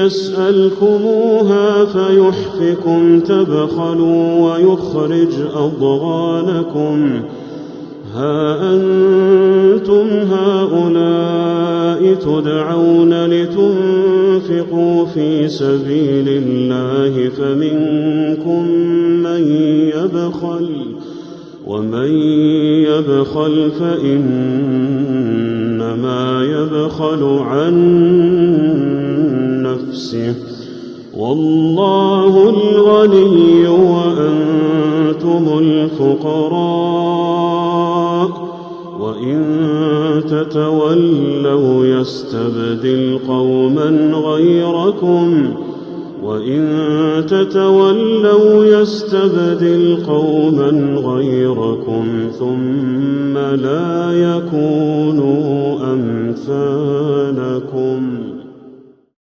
يسألكموها فيحفكم تبخلوا ويخرج أضغانكم. ها أنتم هؤلاء تدعون لتنفقوا في سبيل الله فمنكم من يبخل، ومن يبخل فإنما يبخل عن نفسه، والله الغني وأنتم الفقراء، وإن تتولوا يستبدل قوما غيركم ثم لا يكونوا أمثالكم.